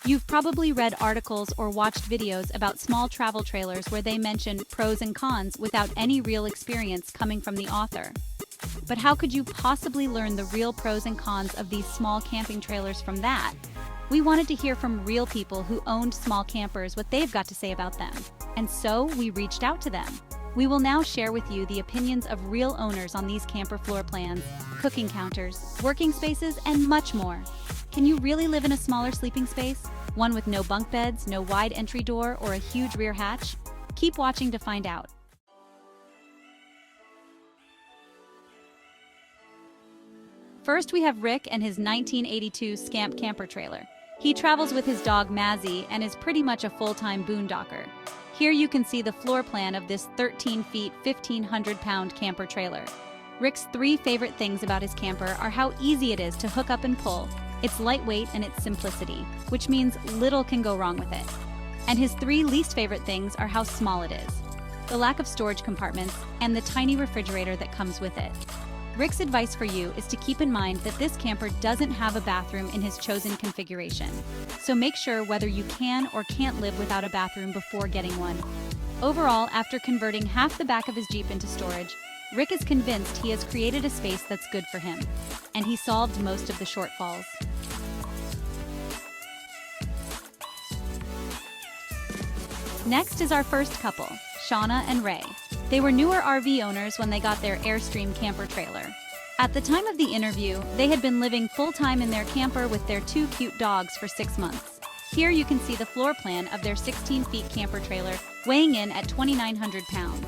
You've probably read articles or watched videos about small travel trailers where they mention pros and cons without any real experience coming from the author. But how could you possibly learn the real pros and cons of these small camping trailers from that? We wanted to hear from real people who owned small campers what they've got to say about them. And so we reached out to them. We will now share with you the opinions of real owners on these camper floor plans, cooking counters, working spaces, and much more. Can you really live in a smaller sleeping space? One with no bunk beds, no wide entry door, or a huge rear hatch? Keep watching to find out. First, we have Rick and his 1982 Scamp camper trailer. He travels with his dog Mazzy and is pretty much a full-time boondocker. Here you can see the floor plan of this 13 feet, 1,500-pound camper trailer. Rick's 3 favorite things about his camper are how easy it is to hook up and pull, its lightweight, and its simplicity, which means little can go wrong with it. And his 3 least favorite things are how small it is, the lack of storage compartments, and the tiny refrigerator that comes with it. Rick's advice for you is to keep in mind that this camper doesn't have a bathroom in his chosen configuration, so make sure whether you can or can't live without a bathroom before getting one. Overall, after converting half the back of his Jeep into storage, Rick is convinced he has created a space that's good for him, and he solved most of the shortfalls. Next is our first couple, Shauna and Ray. They were newer RV owners when they got their Airstream camper trailer. At the time of the interview, they had been living full-time in their camper with their 2 cute dogs for 6 months. Here you can see the floor plan of their 16-feet camper trailer, weighing in at 2,900 pounds.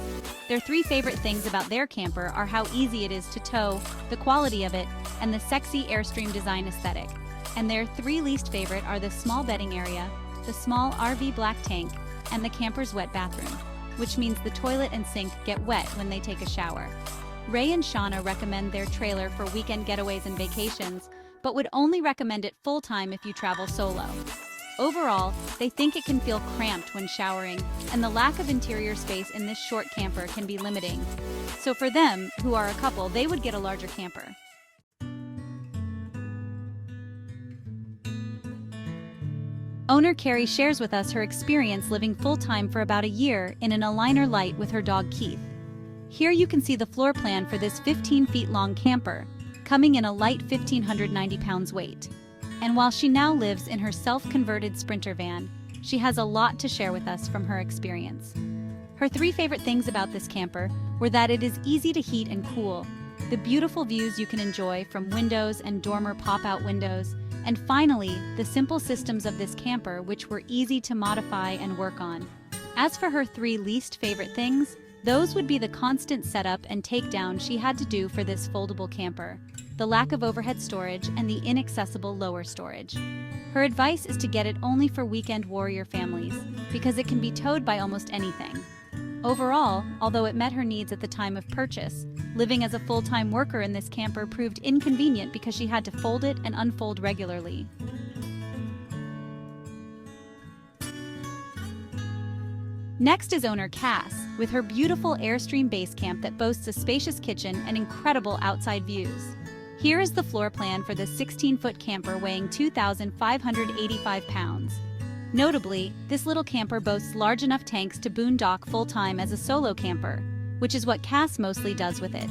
Their 3 favorite things about their camper are how easy it is to tow, the quality of it, and the sexy Airstream design aesthetic. And their 3 least favorite are the small bedding area, the small RV black tank, and the camper's wet bathroom, which means the toilet and sink get wet when they take a shower. Ray and Shauna recommend their trailer for weekend getaways and vacations, but would only recommend it full-time if you travel solo. Overall, they think it can feel cramped when showering, and the lack of interior space in this short camper can be limiting. So for them, who are a couple, they would get a larger camper. Owner Carie shares with us her experience living full-time for about a year in an Aligner Light with her dog Keith. Here you can see the floor plan for this 15-feet-long camper, coming in a light 1,590 pounds weight. And while she now lives in her self-converted Sprinter van, she has a lot to share with us from her experience. Her 3 favorite things about this camper were that it is easy to heat and cool, the beautiful views you can enjoy from windows and dormer pop-out windows, and finally, the simple systems of this camper which were easy to modify and work on. As for her 3 least favorite things, those would be the constant setup and takedown she had to do for this foldable camper, the lack of overhead storage, and the inaccessible lower storage. Her advice is to get it only for weekend warrior families, because it can be towed by almost anything. Overall, although it met her needs at the time of purchase, living as a full-time worker in this camper proved inconvenient because she had to fold it and unfold regularly. Next is owner Cass, with her beautiful Airstream base camp that boasts a spacious kitchen and incredible outside views. Here is the floor plan for this 16-foot camper weighing 2,585 pounds. Notably, this little camper boasts large enough tanks to boondock full-time as a solo camper, which is what Cass mostly does with it.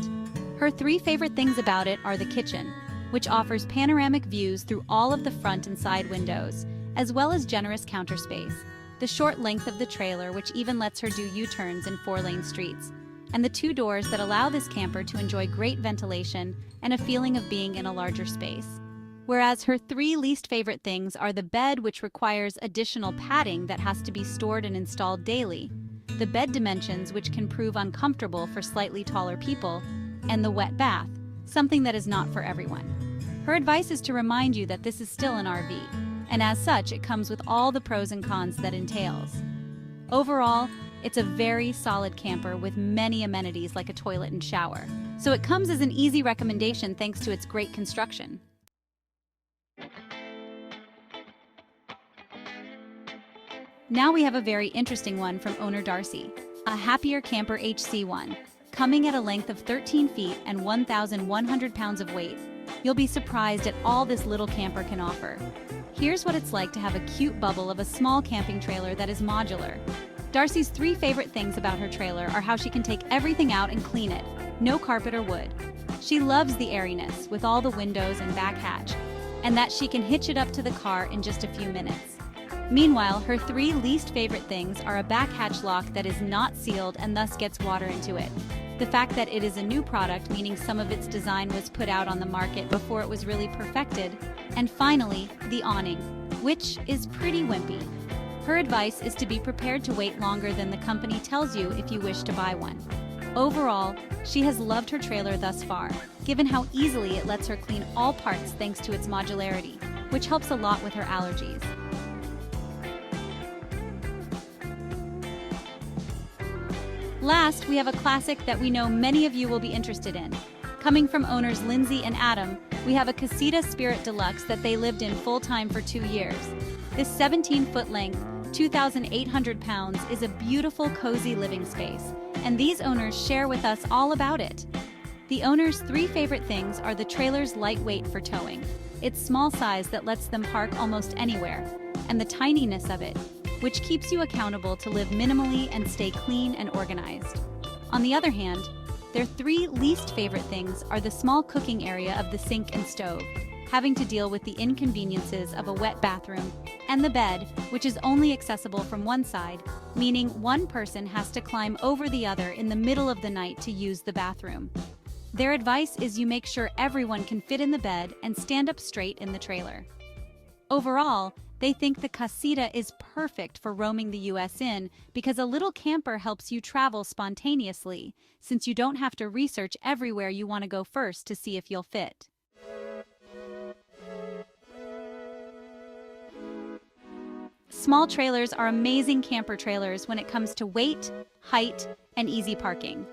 Her 3 favorite things about it are the kitchen, which offers panoramic views through all of the front and side windows, as well as generous counter space, the short length of the trailer which even lets her do U-turns in 4-lane streets, and the 2 doors that allow this camper to enjoy great ventilation and a feeling of being in a larger space. Whereas her 3 least favorite things are the bed, which requires additional padding that has to be stored and installed daily, the bed dimensions, which can prove uncomfortable for slightly taller people, and the wet bath, something that is not for everyone. Her advice is to remind you that this is still an RV, and as such, it comes with all the pros and cons that entails. Overall, it's a very solid camper with many amenities like a toilet and shower, so it comes as an easy recommendation thanks to its great construction. Now we have a very interesting one from owner Darcy, a Happier Camper HC1, coming at a length of 13 feet and 1,100 pounds of weight. You'll be surprised at all this little camper can offer. Here's what it's like to have a cute bubble of a small camping trailer that is modular. Darcy's 3 favorite things about her trailer are how she can take everything out and clean it, no carpet or wood. She loves the airiness, with all the windows and back hatch, and that she can hitch it up to the car in just a few minutes. Meanwhile, her 3 least favorite things are a back hatch lock that is not sealed and thus gets water into it, the fact that it is a new product, meaning some of its design was put out on the market before it was really perfected, and finally, the awning, which is pretty wimpy. Her advice is to be prepared to wait longer than the company tells you if you wish to buy one. Overall, she has loved her trailer thus far, given how easily it lets her clean all parts thanks to its modularity, which helps a lot with her allergies. Last, we have a classic that we know many of you will be interested in. Coming from owners Lindsay and Adam, we have a Casita Spirit Deluxe that they lived in full-time for 2 years. This 17-foot length, 2,800 pounds, is a beautiful, cozy living space, and these owners share with us all about it. The owners' 3 favorite things are the trailer's lightweight for towing, its small size that lets them park almost anywhere, and the tininess of it, which keeps you accountable to live minimally and stay clean and organized. On the other hand, their 3 least favorite things are the small cooking area of the sink and stove, having to deal with the inconveniences of a wet bathroom, and the bed, which is only accessible from one side, meaning one person has to climb over the other in the middle of the night to use the bathroom. Their advice is you make sure everyone can fit in the bed and stand up straight in the trailer. Overall, they think the Casita is perfect for roaming the US in because a little camper helps you travel spontaneously, since you don't have to research everywhere you want to go first to see if you'll fit. Small trailers are amazing camper trailers when it comes to weight, height, and easy parking.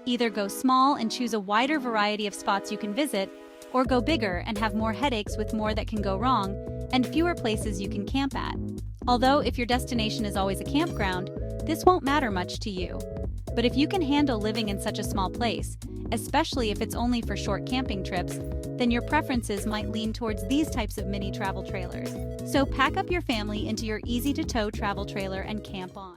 Either go small and choose a wider variety of spots you can visit, or go bigger and have more headaches with more that can go wrong and fewer places you can camp at. Although if your destination is always a campground, this won't matter much to you. But if you can handle living in such a small place, especially if it's only for short camping trips, then your preferences might lean towards these types of mini travel trailers. So pack up your family into your easy-to-tow travel trailer and camp on.